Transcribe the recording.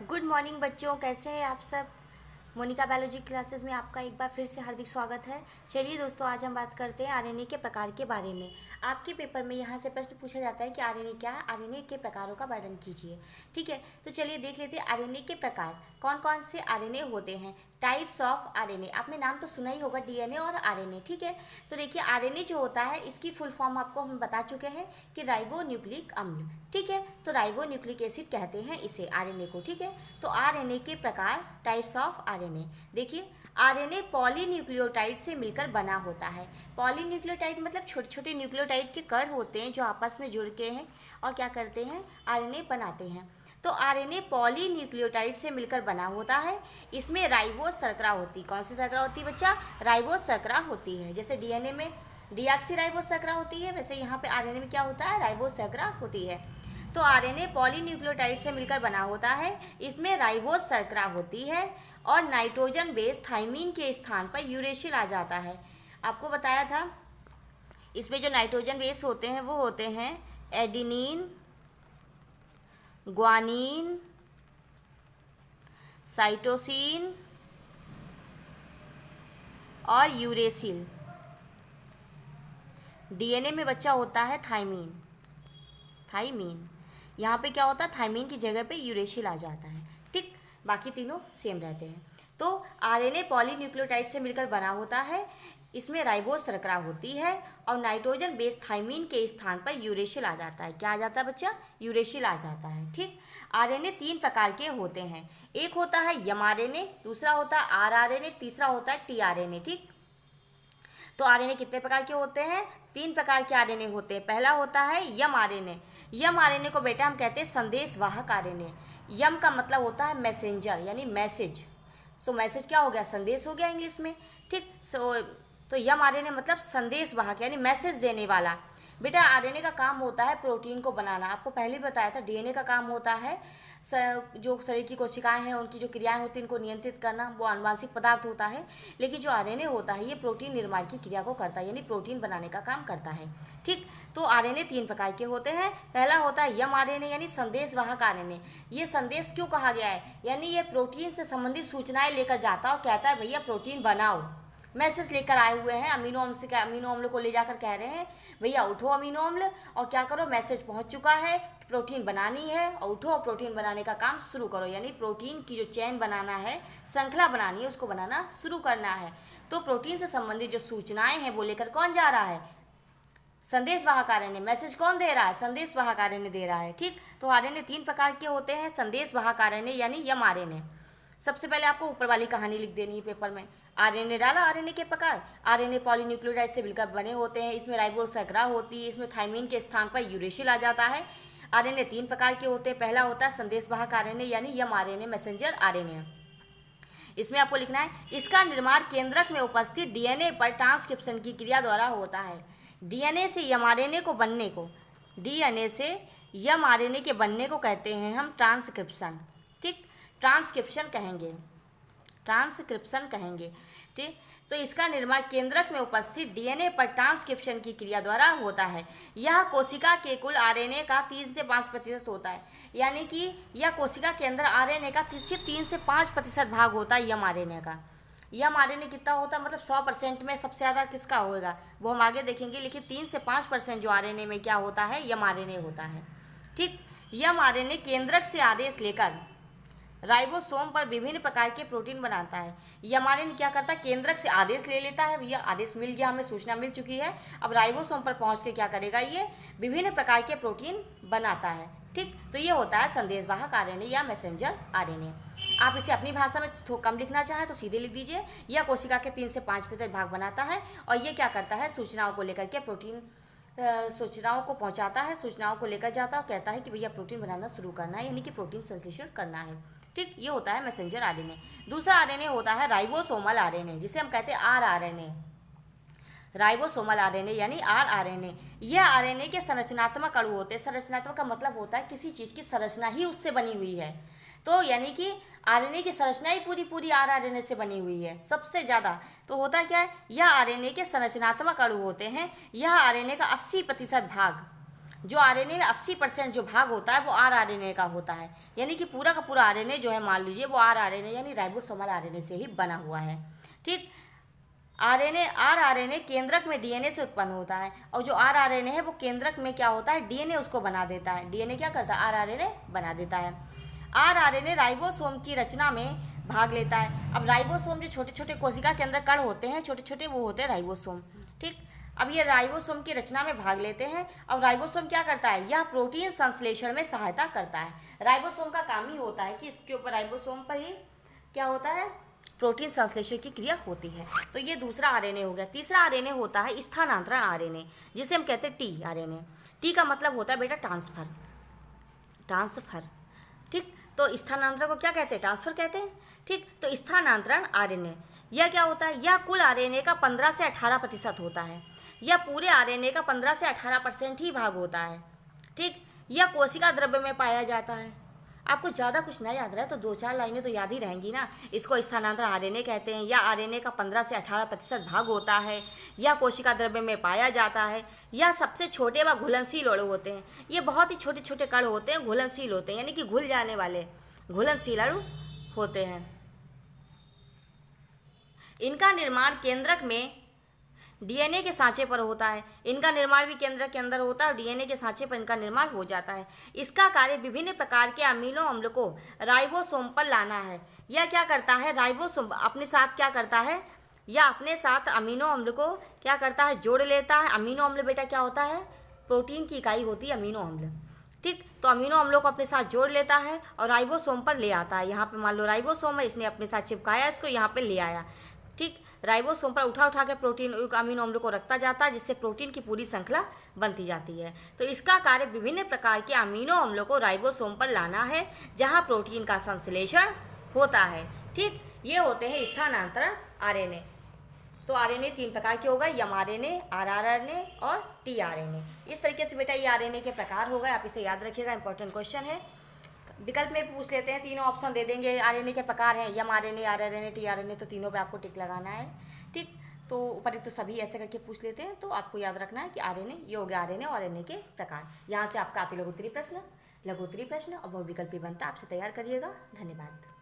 Good morning बच्चों, कैसे हैं आप सब। मोनिका बायोलॉजी क्लासेस में आपका एक बार फिर से हार्दिक स्वागत है। चलिए दोस्तों, आज हम बात करते हैं आरएनए के प्रकार के बारे में। आपके पेपर में यहाँ से प्रश्न पूछा जाता है कि आरएनए क्या है, आरएनए के प्रकारों का वर्णन कीजिए। ठीक है, तो चलिए देख लेते हैं आरएनए के प्रकार कौन कौन से आरएनए होते हैं। टाइप्स ऑफ आरएनए, आपने नाम तो सुना ही होगा, डीएनए और आरएनए। ठीक है, तो देखिए आरएनए जो होता है इसकी फुल फॉर्म आपको हम बता चुके हैं कि राइबो न्यूक्लिक अम्ल। ठीक है, तो राइबो न्यूक्लिक एसिड कहते हैं इसे, आरएनए को। ठीक है, तो आरएनए के प्रकार, टाइप्स ऑफ आरएनए। देखिए आरएनए पॉलीन्यूक्लियोटाइड से मिलकर बना होता है। पॉलीन्यूक्लियोटाइड मतलब छोटे छोटे न्यूक्लियोटाइड के कण होते हैं जो आपस में जुड़ के हैं और क्या करते हैं, आरएनए बनाते हैं। तो आरएनए पॉलीन्यूक्लियोटाइड से मिलकर बना होता है। इसमें राइबोस शर्करा होती है। कौन सी शर्करा होती है बच्चा? राइबोस शर्करा होती है। जैसे डीएनए में डीऑक्सीराइबोस शर्करा होती है, वैसे यहाँ पे आरएनए में क्या होता है, राइबोस शर्करा होती है। तो आरएनए पॉलीन्यूक्लियोटाइड से मिलकर बना होता है। इसमें राइबोस शर्करा होती है और नाइट्रोजन बेस थाइमीन के स्थान पर यूरेसिल आ जाता है। आपको बताया था इसमें जो नाइट्रोजन बेस होते हैं वो होते हैं एडिनिन, ग्वानिन, साइटोसिन और यूरेसिल। डीएनए में बच्चा होता है थाइमीन। थाइमीन यहाँ पे क्या होता है, थाइमीन की जगह पे यूरेसिल आ जाता है। ठीक, बाकी तीनों सेम रहते हैं। तो आरएनए पॉलीन्यूक्लियोटाइड से मिलकर बना होता है। इसमें राइबोस शर्करा होती है और नाइट्रोजन बेस थाइमीन के स्थान पर यूरेसिल आ जाता है। क्या आ जाता है बच्चा? यूरेसिल आ जाता है। ठीक, आरएनए 3 प्रकार के होते हैं। एक होता है यम आरएनए, दूसरा होता है आरआरएनए, तीसरा होता है टीआरएनए। ठीक, तो आरएनए कितने प्रकार के होते हैं? 3 प्रकार के आरएनए होते हैं। पहला होता है यम आरएनए। यम आरएनए को बेटा हम कहते हैं संदेश वाहक आरएनए। यम का मतलब होता है मैसेंजर, यानी मैसेज। सो मैसेज क्या हो गया, संदेश हो गया इंग्लिश में। ठीक, सो तो यम आरएनए मतलब संदेश वाहक यानी मैसेज देने वाला। बेटा आरएनए का काम होता है प्रोटीन को बनाना। आपको पहले भी बताया था डीएनए का काम होता है जो शरीर की कोशिकाएं हैं उनकी जो क्रियाएं होती हैं इनको नियंत्रित करना, वो आनुवांशिक पदार्थ होता है। लेकिन जो आरएनए होता है ये प्रोटीन निर्माण की क्रिया को करता है, यानी प्रोटीन बनाने का काम करता है। ठीक, तो आरएनए 3 प्रकार के होते हैं। पहला होता है यम आरएनए यानी संदेश वाहक आरएनए। ये संदेश क्यों कहा गया है, यानी ये प्रोटीन से संबंधित सूचनाएं लेकर जाता है और कहता है भैया प्रोटीन बनाओ। मैसेज लेकर आए हुए हैं, अमीनो अम्ल से अमीनो अम्ल को ले जाकर कह रहे हैं भैया उठो अमीनो अम्ल और क्या करो, मैसेज पहुंच चुका है, प्रोटीन बनानी है और उठो प्रोटीन बनाने का काम शुरू करो। यानी प्रोटीन की जो चेन बनाना है, श्रृंखला बनानी है, उसको बनाना शुरू करना है। तो प्रोटीन से संबंधित जो सूचनाएं हैं वो लेकर कौन जा रहा है, संदेश वाहक आरएनए। मैसेज कौन दे रहा है, संदेश वाहक आरएनए दे रहा है। ठीक, तो आरएनए 3 प्रकार के होते हैं। संदेश वाहक आरएनए यानी यम आरएनए। सबसे पहले आपको ऊपर वाली कहानी लिख देनी है पेपर में। आरएनए डाला, आरएनए के प्रकार। आरएनए पॉलीन्यूक्लियोटाइड से मिलकर बने होते हैं। इसमें राइबोस शर्करा होती है, इसमें थाइमीन के स्थान पर यूरेसिल आ जाता है। आरएनए 3 प्रकार के होते हैं। पहला होता है संदेश वाहक आरएनए यानी यम आरएनए, मैसेंजर आरएनए। इसमें आपको लिखना है इसका निर्माण केंद्रक में उपस्थित डीएनए पर ट्रांसक्रिप्शन की क्रिया द्वारा होता है। डीएनए से यम आरएनए को बनने को, डीएनए से यम आरएनए के बनने को कहते हैं हम ट्रांसक्रिप्शन। ठीक, ट्रांसक्रिप्शन कहेंगे, ट्रांसक्रिप्शन कहेंगे। ठीक, तो इसका निर्माण केंद्रक में उपस्थित डीएनए पर ट्रांसक्रिप्शन की क्रिया द्वारा होता है। यह कोशिका के कुल आरएनए का 3 से 5% होता है। यानी कि यह कोशिका के अंदर आरएनए का 3 से 5% भाग होता है यम आरएनए का। यम आरएनए कितना होता है, मतलब 100% में सबसे ज़्यादा किसका होगा वो हम आगे देखेंगे। लेकिन 3 से 5% जो आरएनए में क्या होता है, यम आरएनए होता है। ठीक, यम आरएनए केंद्रक से आदेश लेकर राइबोसोम पर विभिन्न प्रकार के प्रोटीन बनाता है। यम आरएनए क्या करता है, केंद्रक से आदेश ले लेता है, भैया आदेश मिल गया, हमें सूचना मिल चुकी है। अब राइबोसोम पर पहुंच के क्या करेगा, ये विभिन्न प्रकार के प्रोटीन बनाता है। ठीक, तो ये होता है संदेशवाहक आरएनए या मैसेंजर आरएनए। आप इसे अपनी भाषा में कम लिखना चाहें तो सीधे लिख दीजिए। यह कोशिका के 3 से 5% भाग बनाता है और ये क्या करता है, सूचनाओं को लेकर के प्रोटीन सूचनाओं को पहुंचाता है, सूचनाओं को लेकर जाता है और कहता है कि भैया प्रोटीन बनाना शुरू करना है, यानी कि प्रोटीन संश्लेषण करना है। ठीक, ये होता है मैसेंजर आरएनए। दूसरा आरएनए होता है राइबोसोमल आरएनए, जिसे हम कहते हैं आरआरएनए। राइबोसोमल आरएनए यानी आरआरएनए। यह आरएनए के संरचनात्मक अणु होते हैं। संरचनात्मक का मतलब होता है किसी चीज की संरचना ही उससे बनी हुई है। तो यानी कि आरएनए की संरचना ही पूरी पूरी आरआरएनए से बनी हुई है सबसे ज्यादा। तो होता क्या है, यह आरएनए के संरचनात्मक अणु होते हैं। यह आरएनए का 80% भाग जो आरएनए में 80% जो भाग होता है वो आरआरएनए का होता है, यानी कि पूरा का पूरा आरएनए जो है मान लीजिए वो आरआरएनए यानी राइबोसोमल आरएनए से ही बना हुआ है। ठीक, आरआरएनए केंद्रक में डीएनए से उत्पन्न होता है, और जो आरआरएनए है वो केंद्रक में क्या होता है, डीएनए उसको बना देता है। डीएनए क्या करता है, आरआरएनए बना देता है। आरआरएनए राइबोसोम की रचना में भाग लेता है। अब राइबोसोम जो छोटे छोटे कोशिका के अंदर कण होते हैं, छोटे छोटे, वो होते हैं राइबोसोम। ठीक, अब ये राइबोसोम की रचना में भाग लेते हैं। अब राइबोसोम क्या करता है, यह प्रोटीन संश्लेषण में सहायता करता है। राइबोसोम का काम ही होता है कि इसके ऊपर राइबोसोम पर ही क्या होता है, प्रोटीन संश्लेषण की क्रिया होती है। तो ये दूसरा आरएनए हो गया। तीसरा आरएनए होता है स्थानांतरण आरएनए, जिसे हम कहते हैं टी आरएनए। टी का मतलब होता है बेटा ट्रांसफर, ट्रांसफर। ठीक, तो स्थानांतरण को क्या कहते हैं, ट्रांसफर कहते हैं। ठीक, तो स्थानांतरण आरएनए यह क्या होता है, यह कुल आरएनए का 15 से 18% होता है। यह पूरे आरएनए का 15 से 18% ही भाग होता है। ठीक, यह कोशिका द्रव्य में पाया जाता है। आपको ज़्यादा कुछ ना याद रहे तो 2-4 लाइनें तो याद ही रहेंगी ना। इसको स्थानांतरण आरएनए कहते हैं। यह आरएनए का 15 से 18% भाग होता है। यह कोशिका द्रव्य में पाया जाता है। यह सबसे छोटे व घुलनशील अणु होते हैं। ये बहुत ही छोटे छोटे कण होते हैं, घुलनशील होते हैं, यानी कि घुल जाने वाले घुलनशील अणु होते हैं। इनका निर्माण केंद्रक में डीएनए के सांचे पर होता है। इनका निर्माण भी केंद्र के अंदर होता है और डीएनए के सांचे पर इनका निर्माण हो जाता है। इसका कार्य विभिन्न प्रकार के अमीनो अम्ल को राइबोसोम पर लाना है। यह क्या करता है, राइबोसोम अपने साथ क्या करता है, या अपने साथ अमीनो अम्ल को क्या करता है, जोड़ लेता है। अमीनो अम्ल बेटा क्या होता है, प्रोटीन की इकाई होती है अमीनो अम्ल। ठीक, तो अमीनो अम्लों को अपने साथ जोड़ लेता है और राइबोसोम पर ले आता है। यहाँ पे मान लो राइबोसोम है, इसने अपने साथ चिपकाया, इसको यहाँ पे ले आया। ठीक, राइबोसोम पर उठा उठा के प्रोटीन अमीनो अम्ल को रखता जाता है, जिससे प्रोटीन की पूरी श्रृंखला बनती जाती है। तो इसका कार्य विभिन्न प्रकार के अमीनो अम्लों को राइबोसोम पर लाना है, जहां प्रोटीन का संश्लेषण होता है। ठीक, ये होते हैं स्थानांतरण आरएनए। तो आरएनए 3 प्रकार के हो गए, एमआरएनए, आरआरएनए और टीआरएनए। इस तरीके से बेटा ये आरएनए के प्रकार हो गए, आप इसे याद रखिएगा, इंपॉर्टेंट क्वेश्चन है। विकल्प में पूछ लेते हैं, तीनों ऑप्शन दे देंगे। आरएनए के प्रकार हैं एमआरएनए, आरआरएनए, टीआरएनए, तो तीनों पे आपको टिक लगाना है। ठीक, तो ऊपर तो सभी ऐसे करके पूछ लेते हैं, तो आपको याद रखना है कि आरएनए, ये हो गया आरएनए और आरएनए के प्रकार। यहाँ से आपका आते लघुत्तरी प्रश्न और बहुविकल्पी बनता, आपसे तैयार करिएगा। धन्यवाद।